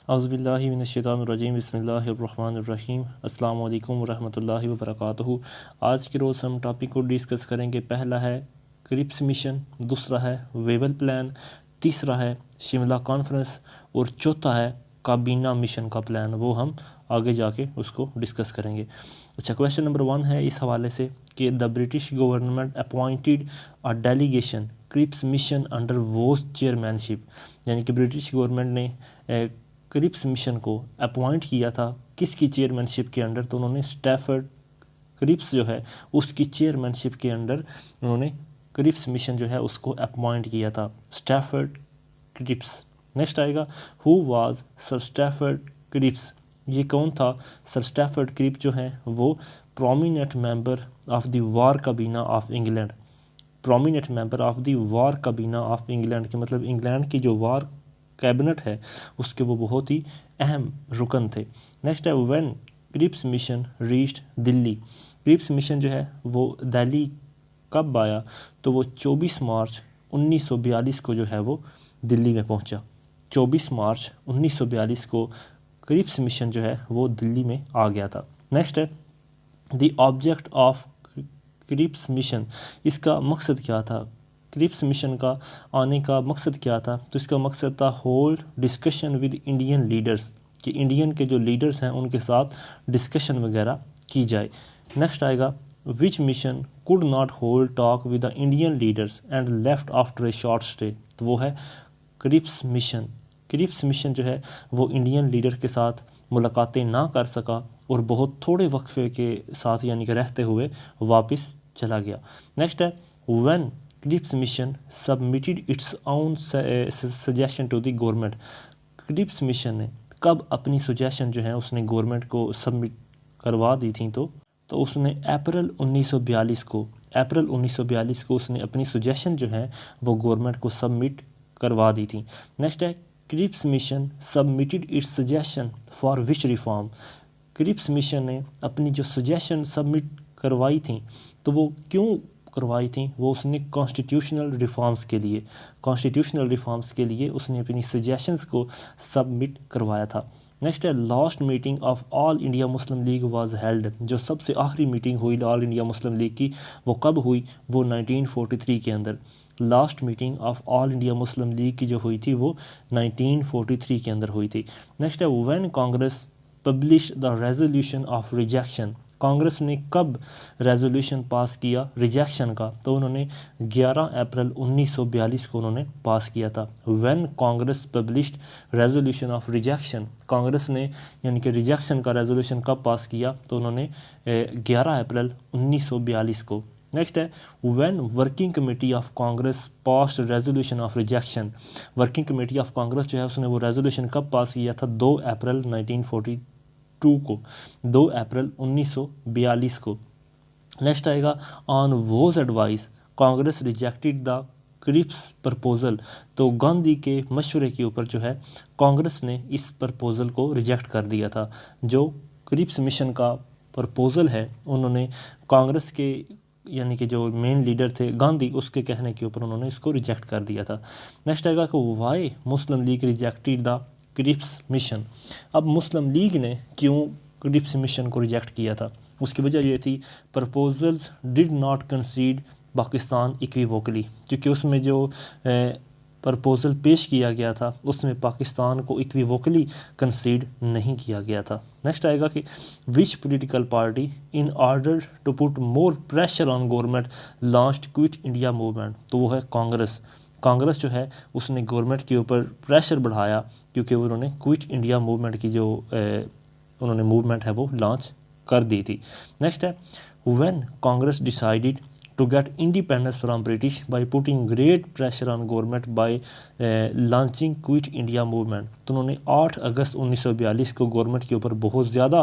औज़ुबिल्लाहि मिनश्शैतानिर्रजीम बिस्मिल्लाहिर्रहमानिर्रहीम अस्सलामु अलैकुम वरहमतुल्लाहि वबरकातुहू। आज के रोज़ हम टॉपिक को डिस्कस करेंगे। पहला है क्रिप्स मिशन, दूसरा है वेवल प्लान, तीसरा है शिमला कॉन्फ्रेंस और चौथा है काबीना मिशन का प्लान। वो हम आगे जाके उसको डिस्कस करेंगे। अच्छा, क्वेश्चन नंबर 1 है इस हवाले से कि the British government appointed a delegation Cripps mission under whose chairmanship, यानी कि ब्रिटिश गवर्नमेंट ने क्रिप्स मिशन को अपॉइंट किया था किसकी चेयरमैनशिप के अंडर? तो उन्होंने स्टैफर्ड क्रिप्स जो है उसकी चेयरमैनशिप के अंडर उन्होंने क्रिप्स मिशन जो है उसको अपॉइंट किया था, स्टैफर्ड क्रिप्स। नेक्स्ट आएगा who was sir Stafford Cripps, ये कौन था? सर स्टैफर्ड क्रिप्स जो हैं वो prominent member of the war काबीना of England, prominent member of the war काबीना ऑफ इंग्लैंड के मतलब इंग्लैंड की जो वार कैबिनेट है उसके वो बहुत ही अहम रुकन थे। नेक्स्ट है when Cripps mission reached Delhi, Cripps mission जो है वो दिल्ली कब आया? तो वो 24 मार्च 1942 को जो है वो दिल्ली में पहुंचा। 24 मार्च 1942 को क्रिप्स मिशन जो है वो दिल्ली में आ गया था। नेक्स्ट है the object of Cripps mission, इसका मकसद क्या था? क्रिप्स मिशन का आने का मकसद क्या था? तो इसका मकसद था hold discussion with Indian leaders, कि इंडियन के जो लीडर्स हैं उनके साथ डिस्कशन वगैरह की जाए। नेक्स्ट आएगा विच mission could not hold talk with the Indian leaders and left after a short stay, तो वो है क्रिप्स मिशन। क्रिप्स मिशन जो है वो इंडियन लीडर के साथ मुलाकातें ना कर सका और बहुत थोड़े वक्फे के साथ यानी कि रहते हुए वापस चला गया। नेक्स्ट है when Cripps mission submitted its own suggestion to the government, Cripps mission ने कब अपनी सजेशन जो है उसने गवर्नमेंट को सबमिट करवा दी थी? तो उसने अप्रैल 1942 को, अप्रैल 1942 को उसने अपनी सजेशन जो है वो गवर्नमेंट को सबमिट करवा दी थी। नेक्स्ट है Cripps mission submitted its suggestion for which reform, Cripps mission ने अपनी जो सजेशन सबमिट करवाई थी तो वो क्यों करवाई थी? वो उसने कॉन्स्टिट्यूशनल रिफॉर्म्स के लिए, कॉन्स्टिट्यूशनल रिफॉर्म्स के लिए उसने अपनी सजेशंस को सबमिट करवाया था। नेक्स्ट है last meeting of all India Muslim league was held, जो सबसे आखिरी मीटिंग हुई ऑल इंडिया मुस्लिम लीग की वो कब हुई? वो 1943 के अंदर। Last meeting of all India Muslim League की जो हुई थी वो 1943 के अंदर हुई थी। नेक्स्ट है when Congress publish the resolution of rejection, Congress ने कब रेजोल्यूशन पास किया रिजेक्शन का? तो उन्होंने 11 अप्रैल 1942 को उन्होंने पास किया था। When Congress published resolution of rejection, Congress ने यानी कि रिजेक्शन का रेजोल्यूशन कब पास किया? तो उन्होंने 11 अप्रैल 1942 को। नेक्स्ट है when working committee of Congress passed resolution of rejection, working committee of Congress जो है उसने वो रेजोल्यूशन कब पास किया था? 2 अप्रैल 1942 को, 2 अप्रैल 1942 को। नेक्स्ट आएगा on whose advice Congress rejected the Cripps proposal, तो गांधी के मशवरे के ऊपर जो है कांग्रेस ने इस प्रपोजल को रिजेक्ट कर दिया था। जो क्रिप्स मिशन का प्रपोजल है उन्होंने कांग्रेस के यानी कि जो मेन लीडर थे गांधी, उसके कहने के ऊपर उन्होंने इसको रिजेक्ट कर दिया था। नेक्स्ट आएगा कि why Muslim League rejected the Cripps mission, अब मुस्लिम लीग ने क्यों क्रिप्स मिशन को रिजेक्ट किया था? उसकी वजह ये थी proposals did not concede Pakistan equivocally, क्योंकि उसमें जो प्रपोज़ल पेश किया गया था उसमें पाकिस्तान को इक्विवोकली कंसीड नहीं किया गया था। नेक्स्ट आएगा कि which political party in order to put more pressure on government launched Quit India movement, तो वो है कांग्रेस। कांग्रेस जो है उसने गवर्नमेंट के ऊपर प्रेशर बढ़ाया क्योंकि उन्होंने क्विट इंडिया मूवमेंट की जो उन्होंने मूवमेंट है वो लॉन्च कर दी थी। नेक्स्ट है when Congress decided to get independence from British by putting great pressure on government by launching Quit India movement, तो उन्होंने 8 अगस्त 1942 को गवर्नमेंट के ऊपर बहुत ज़्यादा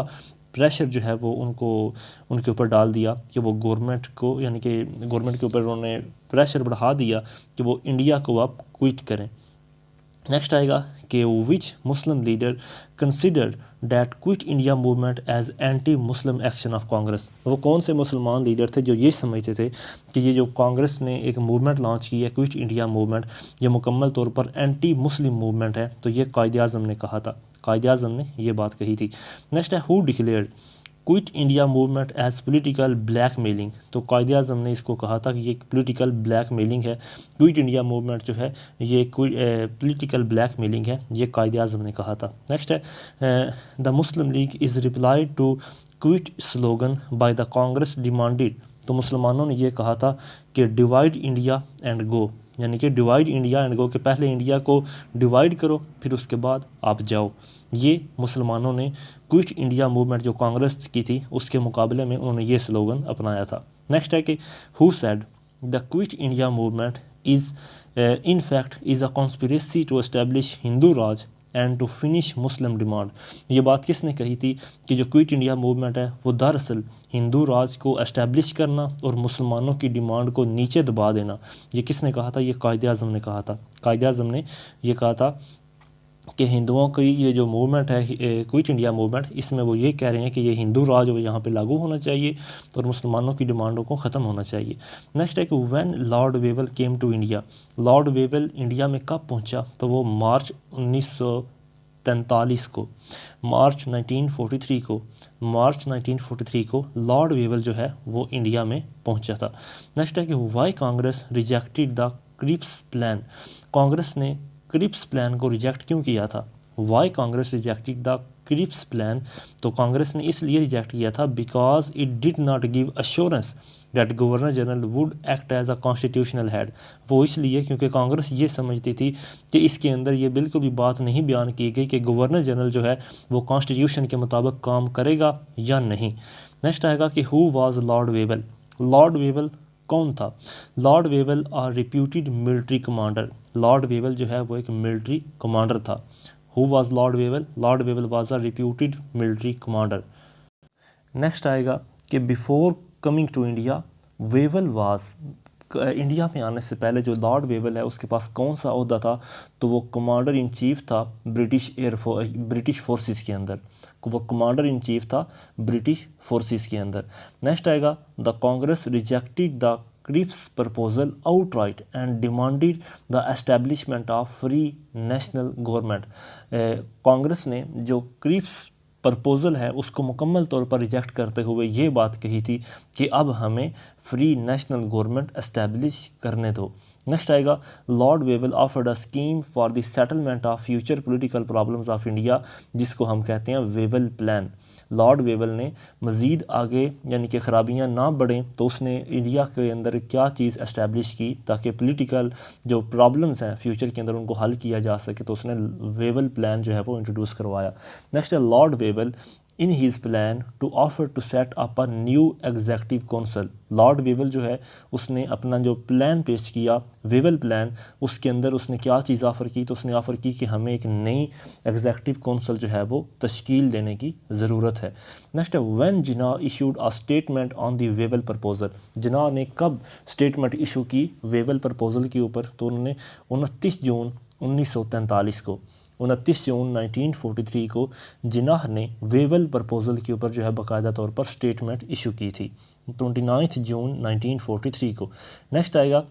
प्रेशर जो है वो उनके ऊपर डाल दिया कि वो गवर्नमेंट को यानी कि गवर्नमेंट के ऊपर उन्होंने प्रेशर बढ़ा दिया कि वो इंडिया को आप क्विट करें। नेक्स्ट आएगा कि which Muslim leader considered that quit India movement as anti Muslim action of Congress. वो कौन से मुसलमान लीडर थे जो ये समझते थे कि ये जो कांग्रेस ने एक मूवमेंट लॉन्च की है क्विट इंडिया मूवमेंट, ये मुकम्मल तौर पर एंटी मुस्लिम मूवमेंट है। तो ये कायदे आज़म ने कहा था, कायदे आज़म ने ये बात कही थी। नेक्स्ट है who declared Quit India movement as political blackmailing. तो कायदे आज़म ने इसको कहा था कि ये पोलिटिकल ब्लैक मेलिंग है, क्विट इंडिया मूवमेंट जो है ये पोलिटिकल ब्लैक मेलिंग है, ये कायदे आज़म ने कहा था। नेक्स्ट है the Muslim League is replied to quit slogan by the Congress demanded. तो मुसलमानों ने ये कहा था कि डिवाइड इंडिया एंड गो, यानी कि डिवाइड इंडिया एंड गो, के पहले इंडिया को डिवाइड करो फिर उसके बाद आप जाओ। ये मुसलमानों ने क्विट इंडिया मूवमेंट जो कांग्रेस की थी उसके मुकाबले में उन्होंने ये स्लोगन अपनाया था। नेक्स्ट है कि who said the Quit India movement is in fact is a conspiracy to establish Hindu Raj and to finish Muslim demand. ये बात किसने कही थी कि जो क्विट इंडिया मूवमेंट है वो दरअसल हिंदू राज को एस्टेब्लिश करना और मुसलमानों की डिमांड को नीचे दबा देना। ये किसने कहा था? ये कायदे आज़म ने कहा था। कायदे आज़म ने ये कहा था कि हिंदुओं की ये जो मूवमेंट है क्विट इंडिया मूवमेंट, इसमें वो ये कह रहे हैं कि ये हिंदू राज वो यहाँ पे लागू होना चाहिए और मुसलमानों की डिमांडों को ख़त्म होना चाहिए। नेक्स्ट है कि when Lord Wavell came to India. Lord Wavell India में कब पहुँचा? तो वो मार्च 1943 को, मार्च 1943 को लॉर्ड वेवल जो है वो इंडिया में पहुँचा था। नेक्स्ट है कि why Congress rejected the Cripps plan. Congress ने क्रिप्स प्लान को रिजेक्ट क्यों किया था? Why Congress rejected the Cripps plan. तो कांग्रेस ने इसलिए रिजेक्ट किया था because it did not give assurance that governor general would act as a constitutional head. वो इसलिए क्योंकि कांग्रेस ये समझती थी कि इसके अंदर ये बिल्कुल भी बात नहीं बयान की गई कि गवर्नर जनरल जो है वो कॉन्स्टिट्यूशन के मुताबिक काम करेगा या नहीं। नेक्स्ट आएगा कि who was Lord Wavell. Lord Wavell कौन था? Lord Wavell are reputed military commander. Lord Wavell जो है वो एक मिलिट्री कमांडर था। Who was Lord Wavell? Lord Wavell was a reputed military commander. Next आएगा कि before coming to India Wavell was, India में आने से पहले जो लॉर्ड वेवल है उसके पास कौन सा ओहदा था? तो वो कमांडर इन चीफ था ब्रिटिश फोर्सेस के अंदर। वो कमांडर इन चीफ था ब्रिटिश फोर्सेस के अंदर। नेक्स्ट आएगा the Congress rejected the Cripps proposal outright and demanded the establishment of free national government. Congress ने जो क्रिप्स प्रपोज़ल है उसको मुकम्मल तौर पर रिजेक्ट करते हुए ये बात कही थी कि अब हमें फ्री नेशनल गवर्नमेंट एस्टेब्लिश करने दो। नेक्स्ट आएगा Lord Wavell offered a scheme for the settlement of future political problems of India, जिसको हम कहते हैं वेवल प्लान। लॉर्ड वेवल ने मज़ीद आगे यानी कि ख़राबियाँ ना बढ़ें तो उसने इंडिया के अंदर क्या चीज़ एस्टेब्लिश की ताकि पॉलिटिकल जो प्रॉब्लम्स हैं फ्यूचर के अंदर उनको हल किया जा सके, तो उसने वेवल प्लान जो है वो इंट्रोड्यूस करवाया। नेक्स्ट है Lord Wavell in his plan to offer to set up a new executive council. Lord Wavell जो है उसने अपना जो प्लान पेश किया वेवल प्लान, उसके अंदर उसने क्या चीज़ ऑफ़र की? तो उसने ऑफ़र की कि हमें एक नई एग्जेक्टिव काउंसिल जो है वो तश्कील देने की ज़रूरत है। नेक्स्ट है when Jinnah issued a statement on the Wavell proposal. Jinnah ने कब स्टेटमेंट इशू की वेवल प्रपोजल के ऊपर? तो उन्होंने 29 जून 1943 को, 29 जून 1943 को जिन्ना ने वेवल प्रपोजल के ऊपर जो है बाकायदा तौर पर स्टेटमेंट इशू की थी, 29 जून 1943 को। नेक्स्ट आएगा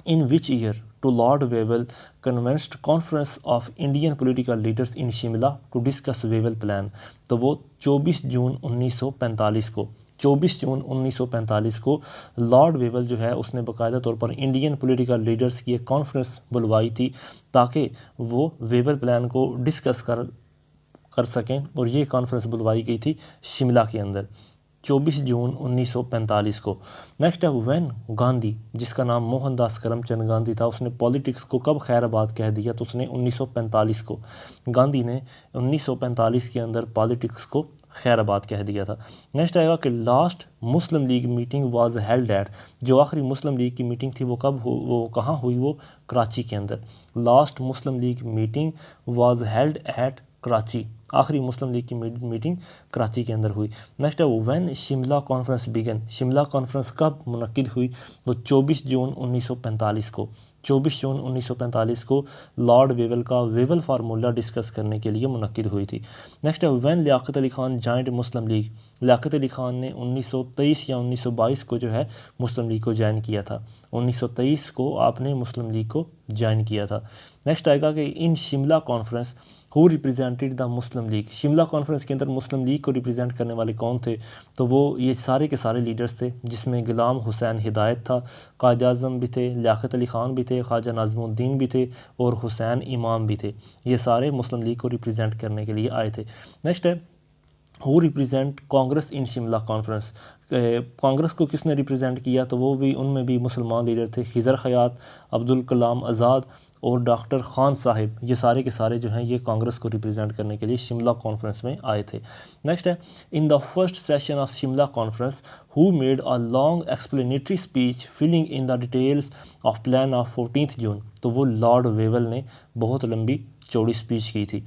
in which year to Lord Wavell convened conference of Indian political leaders in Shimla to discuss Wavell plan. तो वो 24 जून 1945 को, 24 जून 1945 को लॉर्ड वेवल जो है उसने बाकायदा तौर पर इंडियन पॉलिटिकल लीडर्स की एक कॉन्फ्रेंस बुलवाई थी ताकि वो वेवल प्लान को डिस्कस कर सकें, और ये कॉन्फ्रेंस बुलवाई गई थी शिमला के अंदर 24 जून 1945 को। नेक्स्ट है व्हेन गांधी, जिसका नाम मोहनदास करमचंद गांधी था, उसने पॉलिटिक्स को कब खैराबाद कह दिया? तो उसने 1945 को, गांधी ने 1945 के अंदर पॉलिटिक्स को खैराबाद कह दिया था। नेक्स्ट आएगा कि last Muslim League meeting was held eight, जो आखिरी मुस्लिम लीग की मीटिंग थी वो कब वो कहाँ हुई? वो कराची के अंदर। Last Muslim League meeting was held at Karachi, आखिरी मुस्लिम लीग की मीटिंग कराची के अंदर हुई। नेक्स्ट है when Shimla conference began, Shimla conference कब मुनक्किद हुई? तो 24 जून 1945 को, 24 जून 1945 को लॉर्ड वेवल का वेवल फार्मूला डिस्कस करने के लिए मुनक्किद हुई थी। नेक्स्ट है when Liaquat Ali Khan joined Muslim League, Liaquat Ali Khan ने 1923 या 1922 को जो है मुस्लिम लीग को ज्वाइन किया था, 1923 को आपने मुस्लिम लीग को ज्वाइन किया था। नेक्स्ट आएगा कि in Shimla conference who represented the Muslim League, Shimla conference के अंदर मुस्लिम लीग को रिप्रेजेंट करने वाले कौन थे? तो वो ये सारे के सारे लीडर्स थे, जिसमें गुलाम हुसैन हिदायत था, कायद आज़म भी थे, लियाकत अली ख़ान भी थे, ख्वाजा नाज़मुद्दीन भी थे और हुसैन इमाम भी थे। ये सारे मुस्लिम लीग को रिप्रेजेंट करने के लिए आए थे। नेक्स्ट है who represent Congress in Shimla conference, Congress को किसने रिप्रेजेंट किया? तो वो भी उनमें भी मुसलमान लीडर थे, खिज़र ख़यात, अब्दुल कलाम आज़ाद और डॉक्टर ख़ान साहिब। ये सारे के सारे जो हैं ये कांग्रेस को रिप्रेजेंट करने के लिए शिमला कॉन्फ्रेंस में आए थे। नेक्स्ट है in the first session of Shimla conference who made a long explanatory speech filling in the details of plan of 14 June. तो वो लॉर्ड वेवल ने बहुत लंबी चौड़ी स्पीच की थी।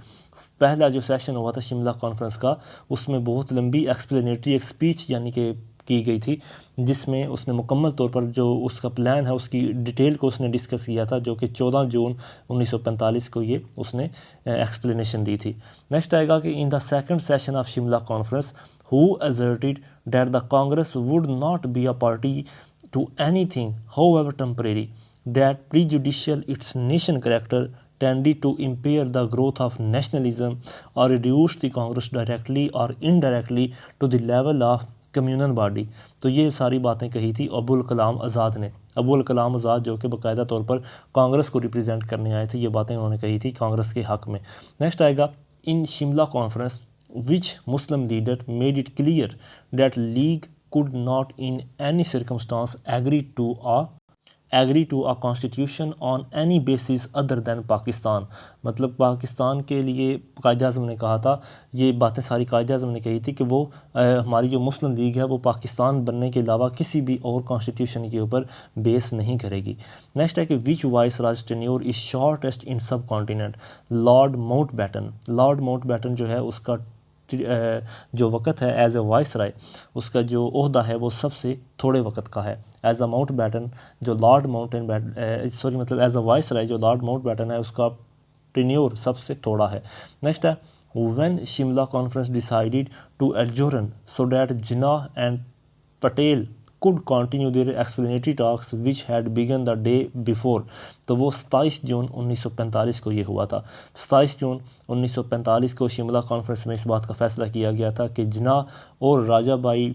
पहला जो सेशन हुआ था शिमला कॉन्फ्रेंस का, उसमें बहुत लंबी एक्सप्लेनेटरी एक स्पीच यानी कि की गई थी, जिसमें उसने मुकम्मल तौर पर जो उसका प्लान है उसकी डिटेल को उसने डिस्कस किया था, जो कि 14 जून 1945 को ये उसने एक्सप्लेनेशन दी थी। नेक्स्ट आएगा कि in the second session of Shimla conference who asserted that the Congress would not be a party to anything however temporary that prejudicial its nation character tended to impair the growth of nationalism or reduce the Congress directly or indirectly to the level of communal body। तो ये सारी बातें कही थी अबुल कलाम आज़ाद ने। अबुल कलाम आज़ाद जो कि बाकायदा तौर पर कांग्रेस को रिप्रेजेंट करने आए थे, ये बातें उन्होंने कही थी कांग्रेस के हक़ में। नेक्स्ट आएगा in Shimla conference which Muslim leader made it clear that League could not in any circumstance agree to a constitution on any basis other than Pakistan. मतलब पाकिस्तान के लिए कायद आज़म ने कहा था, ये बातें सारी कायद आज़म ने कही थी कि वो हमारी जो मुस्लिम लीग है वो पाकिस्तान बनने के अलावा किसी भी और कॉन्स्टिट्यूशन के ऊपर बेस नहीं करेगी। नेक्स्ट है कि which viceroy tenure is shortest in subcontinent, Lord Mountbatten. Lord Mountbatten जो है उसका जो वक़्त है एज ए वाइस राय, उसका जो ओहदा है वो सबसे थोड़े वक़्त का है। एज अ माउंट बैटन जो लॉर्ड मतलब एज अ वाइस राय जो लॉर्ड माउंट बैटन है उसका टेन्योर सबसे थोड़ा है। नेक्स्ट है when Shimla conference decided to adjourn so that Jinnah and Patel could continue their explanatory talks which had begun the day before। तो वो 27 जून 1945 को ये हुआ था। 27 जून 1945 को शिमला कॉन्फ्रेंस में इस बात का फ़ैसला किया गया था कि जिन्ना और राजा भाई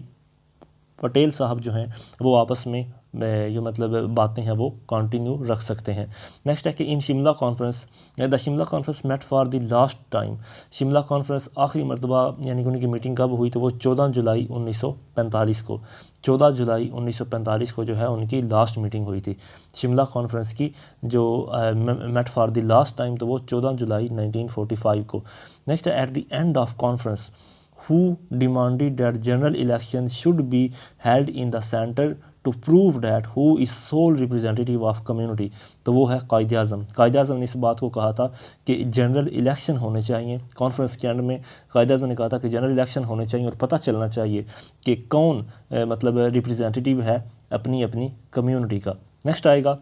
पटेल साहब जो हैं वो आपस में जो मतलब बातें हैं वो कंटिन्यू रख सकते हैं। नेक्स्ट है कि in Shimla conference the Shimla conference met for the last time. Shimla conference आखिरी मरतबा यानी कि उनकी मीटिंग कब हुई? तो वो 14 जुलाई 1945 को, 14 जुलाई 1945 को जो है उनकी लास्ट मीटिंग हुई थी शिमला कॉन्फ्रेंस की, जो met for the last time, तो वो 14 जुलाई 1945 को। नेक्स्ट है at the end of conference who demanded that general elections should be held in the center to prove that who is sole representative of community। तो वो है कायद आज़म। कायद आज़म ने इस बात को कहा था कि जनरल इलेक्शन होने चाहिए। कॉन्फ्रेंस के एंड में कायद आज़म ने कहा था कि जनरल इलेक्शन होने चाहिए और पता चलना चाहिए कि कौन मतलब रिप्रेजेंटेटिव है अपनी अपनी कम्युनिटी का। नेक्स्ट आएगा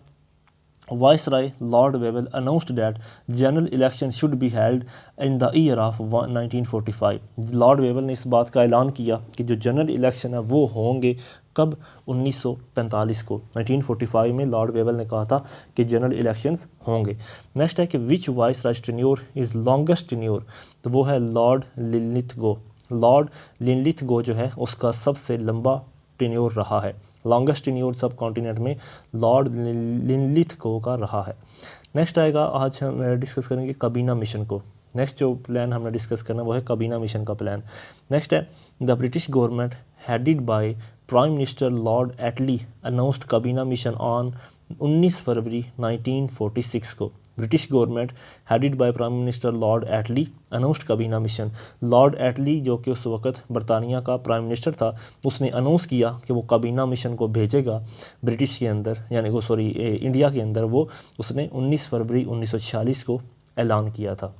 Viceroy Lord Wavell announced that general election should be held in the year of 1945। Lord Wavell ने इस बात का ऐलान किया कि जो जनरल इलेक्शन है वो होंगे कब? 1945 को। 1945 में लॉर्ड वेवल ने कहा था कि जनरल इलेक्शंस होंगे। नेक्स्ट है कि which viceroy tenure is longest tenure, तो वो है लॉर्ड लिनलिथगो। लॉर्ड लिनलिथगो जो है उसका सबसे लंबा टेन्योर रहा है। लॉन्गेस्ट टेन्योर सब कॉन्टिनेंट में लॉर्ड लिनलिथगो का रहा है। नेक्स्ट आएगा, आज हम डिस्कस करेंगे काबीना मिशन को। नेक्स्ट जो प्लान हमने डिस्कस करना वो है काबीना मिशन का प्लान। नेक्स्ट है the British government headed by prime minister Lord Attlee announced काबीना मिशन ऑन 19 फरवरी 1946 को। British government headed by prime minister Lord Attlee announced काबीना मिशन। लॉर्ड एटली जो कि उस वक़्त बरतानिया का प्राइम मिनिस्टर था, उसने अनाउंस किया कि वो काबीना मिशन को भेजेगा ब्रिटिश के अंदर, यानी वो इंडिया के अंदर। वो उसने 19 फरवरी 1946 को ऐलान किया था।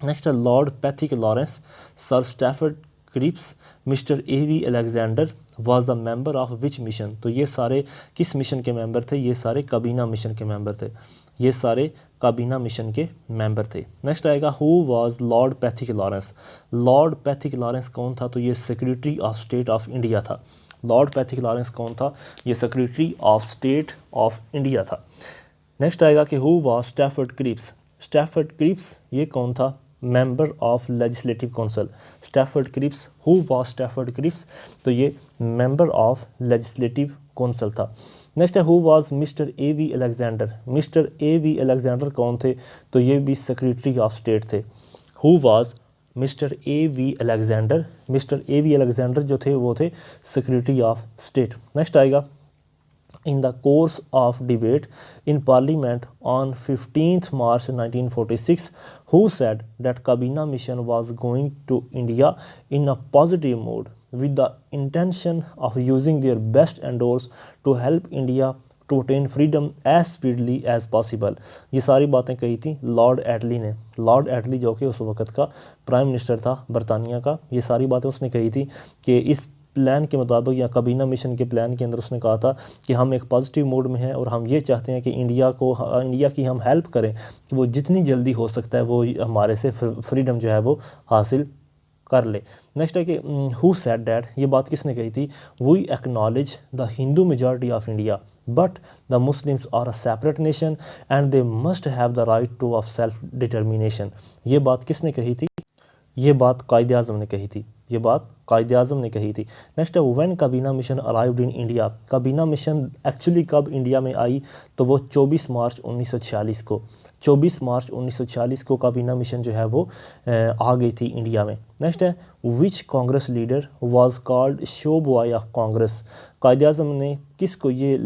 नेक्स्ट है Lord Pethick Lawrence, Sir Stafford Cripps, mister A.V. Alexander was the member of which mission. तो ये सारे किस मिशन के मेंबर थे? ये सारे काबीना मिशन के मेंबर थे, ये सारे काबीना मिशन के मेंबर थे। नेक्स्ट आएगा who was Lord Pethick Lawrence. Lord Pethick Lawrence कौन था? तो ये secretary of state of India था। लॉर्ड पैथिक लॉरेंस कौन था? ये secretary of state of India था। नेक्स्ट आएगा कि who was Stafford Cripps. Stafford Cripps ये कौन था? Member of legislative council. Stafford Cripps, who was Stafford Cripps? तो ये मेंबर ऑफ लेजिस्लेटिव काउंसिल था। नेक्स्ट है who was mister A.V. Alexander. Mister A.V. Alexander कौन थे? तो ये भी सेक्रेटरी ऑफ स्टेट थे। Who was mister A.V. Alexander. Mister A.V. Alexander जो थे वो थे सेक्रेटरी ऑफ स्टेट। नेक्स्ट आएगा in the course of debate in parliament on 15th March 1946 who said that Kabina mission was going to India in a positive mood with the intention of using their best endeavors to help India to attain freedom as speedily as possible। ये सारी बातें कही थी Lord एटली ने। Lord Attlee जो कि उस वक़्त का प्राइम मिनिस्टर था बरतानिया का, ये सारी बातें उसने कही थी कि इस प्लान के मुताबिक या काबीना मिशन के प्लान के अंदर उसने कहा था कि हम एक पॉजिटिव मूड में हैं और हम ये चाहते हैं कि इंडिया की हम हेल्प करें कि वो जितनी जल्दी हो सकता है वो हमारे से फ्रीडम जो है वो हासिल कर ले। नेक्स्ट है कि हु सेड दैट, ये बात किसने कही थी? We acknowledge the Hindu majority of India but the Muslims are a separate nation and they must have the right to of self determination. ये बात किसने कही थी? ये बात कायदे आज़म ने कही थी। ये बात कायदे आज़म ने कही थी। नेक्स्ट है व्हेन काबीना मिशन अराइव्ड इन इंडिया। काबीना मिशन एक्चुअली कब इंडिया में आई? तो वो 24 मार्च 1946 को, 24 मार्च 1946 को काबीना मिशन जो है वो आ गई थी इंडिया में। नेक्स्ट है which Congress leader was called show boy of Congress. कायदे आज़म ने किसको ये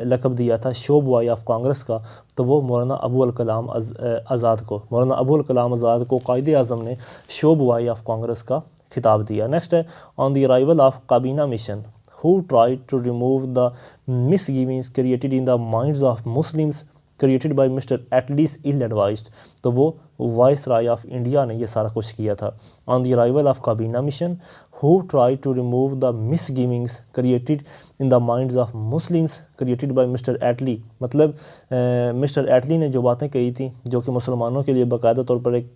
लक़ब दिया था शो बॉय ऑफ कांग्रेस का? तो वो मौलाना अबुल कलाम आज़ाद को, मौलाना अबुल कलाम आज़ाद को कायदे आज़म ने शो बॉय ऑफ कांग्रेस का खिताब दिया। नेक्स्ट है ऑन द अराइवल ऑफ काबीना mission who tried to remove the misgivings created in the minds of Muslims created by mister Attlee's ill advised. तो वो वाइस राय ऑफ इंडिया ने ये सारा कुछ किया था। ऑन द अराइवल ऑफ काबीना mission who tried to remove the misgivings created in the minds of Muslims created by mister Attlee. मतलब मिस्टर एटली ने जो बातें कही थी जो कि मुसलमानों के लिए बाकायदा तौर पर एक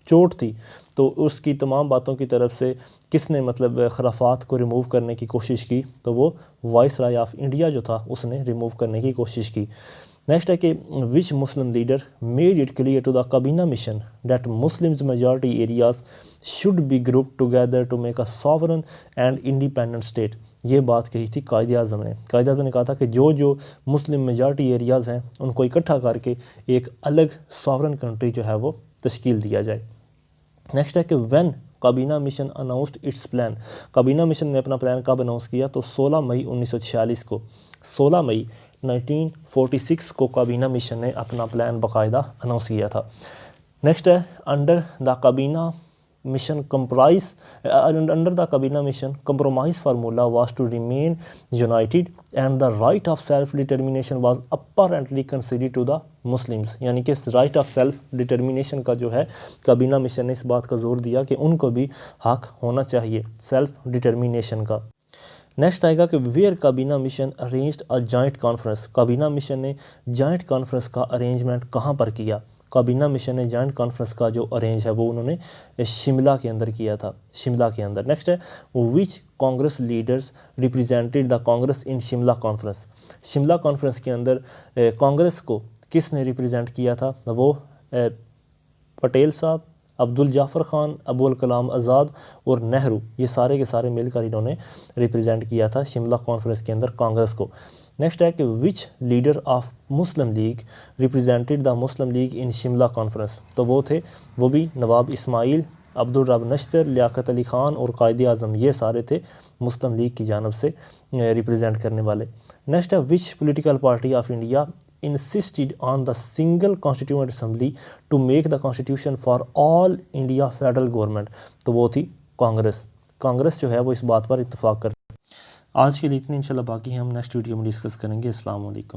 चोट थी, तो उसकी तमाम बातों की तरफ से किसने मतलब खराफात को रिमूव करने की कोशिश की? तो वो वाइस राय ऑफ इंडिया जो था उसने रिमूव करने की कोशिश की। नेक्स्ट है कि which Muslim leader made it clear to the cabinet mission that Muslims majority areas should be group together to make a sovereign and independent state. ये बात कही थी कायदे आज़म ने। कायदे आज़म ने कहा था कि जो मुस्लिम मेजॉरिटी एरियाज़ हैं उनको इकट्ठा करके एक अलग सॉवरन कंट्री जो है वो तश्कील दिया जाए। नेक्स्ट है कि व्हेन काबीना मिशन अनाउंस्ड इट्स प्लान। काबीना मिशन ने अपना प्लान कब अनाउंस किया? तो 16 मई 1946 को, 16 मई 1946 को काबीना मिशन ने अपना प्लान बाकायदा अनाउंस किया था। नेक्स्ट है अंडर द काबीना mission comprise under the Kabina mission compromise formula was to remain united and the right of self determination was apparently conceded to the Muslims। यानी कि right of self determination का जो है काबीना mission ने इस बात का जोर दिया कि उनको भी हक होना चाहिए सेल्फ डिटर्मिनेशन का। नेक्स्ट आएगा कि वेयर काबीना mission arranged a joint conference. काबीना मिशन ने जॉइंट कॉन्फ्रेंस का अरेंजमेंट कहाँ पर किया? काबीना मिशन ने जॉइंट कॉन्फ्रेंस का जो अरेंज है वो उन्होंने शिमला के अंदर किया था, शिमला के अंदर। नेक्स्ट है which Congress leaders represented the Congress in Shimla conference. Shimla conference के अंदर कांग्रेस को किसने रिप्रेजेंट किया था? वो पटेल साहब, अब्दुल जाफ़र ख़ान, अबुल कलाम आज़ाद और नेहरू, ये सारे के सारे मिलकर इन्होंने रिप्रेजेंट किया था शिमला कॉन्फ्रेंस के अंदर कांग्रेस को। नेक्स्ट है कि which leader of Muslim League represented the Muslim League in Shimla conference. तो वो भी नवाब इस्माइल, अब्दुल रब नश्तर, लियाकत अली ख़ान और कायदे आज़म, ये सारे थे मुस्लिम लीग की जानब से रिप्रेजेंट करने वाले। नेक्स्ट है विच political party of India insisted on the single constituent assembly to make the constitution for all India federal government। तो वो थी कांग्रेस जो है वो इस बात पर इत्तेफाक कर। आज के लिए इतनी, इंशाल्लाह बाकी हम नेक्स्ट वीडियो में डिस्कस करेंगे। अस्सलाम वालेकुम।